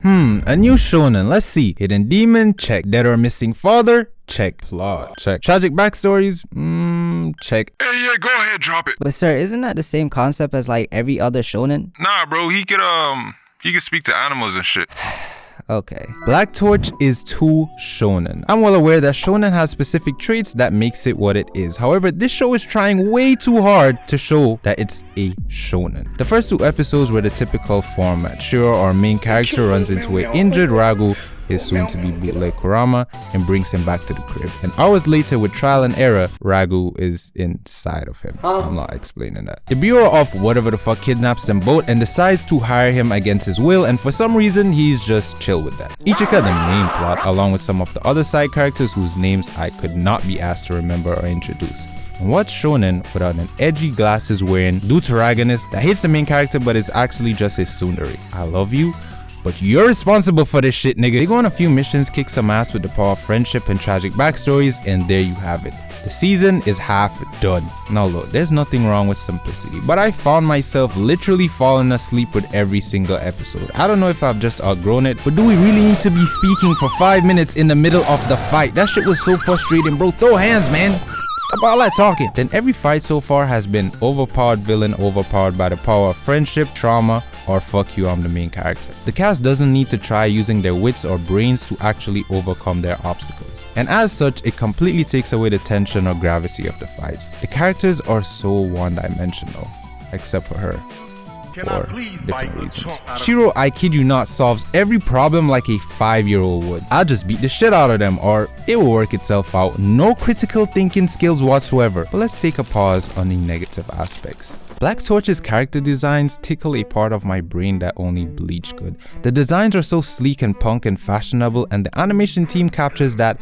A new shonen, let's see. Hidden demon, check. Dead or missing father, check. Plot, check. Tragic backstories, check. Hey, yeah, go ahead, drop it. But sir, isn't that the same concept as like every other shonen? Nah, bro, he could speak to animals and shit. Okay. Blacktorch is too shonen. I'm well aware that shonen has specific traits that makes it what it is. However, this show is trying way too hard to show that it's a shonen. The first 2 episodes were the typical format. Shiro, our main character, runs into an injured Ragu, his soon-to-be bootleg Kurama, and brings him back to the crib. And hours later, with trial and error, Ragu is inside of him. I'm not explaining that. The Bureau of whatever the fuck kidnaps them both and decides to hire him against his will, and for some reason, he's just chill with that. Ichika, the main plot, along with some of the other side characters whose names I could not be asked to remember or introduce. And what's shonen without an edgy glasses wearing deuteragonist that hates the main character but is actually just his tsundere? I love you, but you're responsible for this shit, nigga. They go on a few missions, kick some ass with the power of friendship and tragic backstories, and there you have it. The season is half done. Now look, there's nothing wrong with simplicity, but I found myself literally falling asleep with every single episode. I don't know if I've just outgrown it, but do we really need to be speaking for 5 minutes in the middle of the fight? That shit was so frustrating, bro. Throw hands, man. Stop all that talking. Then every fight so far has been overpowered villain overpowered by the power of friendship, trauma, or fuck you, I'm the main character. The cast doesn't need to try using their wits or brains to actually overcome their obstacles. And as such, it completely takes away the tension or gravity of the fights. The characters are so one-dimensional, except for her. For different reasons. Shiro, I kid you not, solves every problem like a 5-year-old would. I'll just beat the shit out of them, or it will work itself out. No critical thinking skills whatsoever. But let's take a pause on the negative aspects. Blacktorch's character designs tickle a part of my brain that only Bleach could. The designs are so sleek and punk and fashionable, and the animation team captures that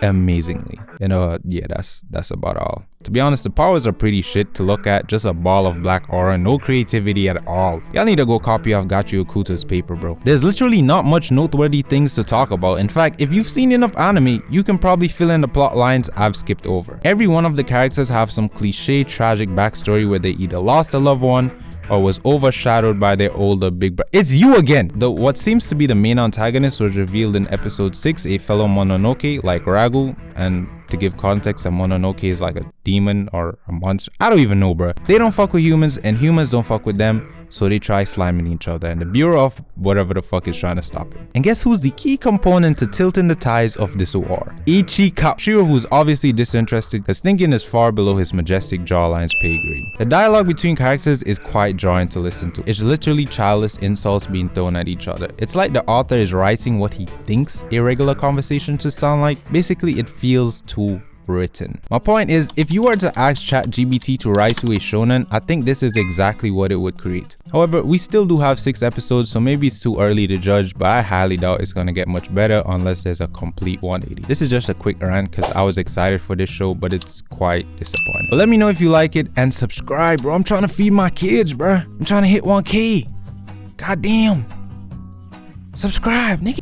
amazingly. Yeah, that's about all. To be honest, the powers are pretty shit to look at, just a ball of black aura, no creativity at all. Y'all need to go copy off Gachi Okuta's paper, bro. There's literally not much noteworthy things to talk about. In fact, if you've seen enough anime, you can probably fill in the plot lines I've skipped over. Every one of the characters have some cliche tragic backstory where they either lost a loved one or was overshadowed by their older big brother. It's you again! Though what seems to be the main antagonist was revealed in episode 6, a fellow Mononoke like Ragu, and to give context, a Mononoke is like a demon or a monster. I don't even know, bro. They don't fuck with humans and humans don't fuck with them, so they try sliming each other, and the Bureau of whatever the fuck is trying to stop it. And guess who's the key component to tilting the tides of this war? Ichika. Shiro, who's obviously disinterested because thinking is far below his majestic jawline's pay grade. The dialogue between characters is quite jarring to listen to. It's literally childless insults being thrown at each other. It's like the author is writing what he thinks a regular conversation should sound like. Basically, it feels too written. My point is, if you were to ask ChatGPT to write to a shonen, I think this is exactly what it would create. However, we still do have 6 episodes, so maybe it's too early to judge, but I highly doubt it's gonna get much better unless there's a complete 180. This is just a quick rant because I was excited for this show, but it's quite disappointing. But let me know if you like it and subscribe, bro. I'm trying to feed my kids, bro. I'm trying to hit 1K. God damn. Subscribe, nigga.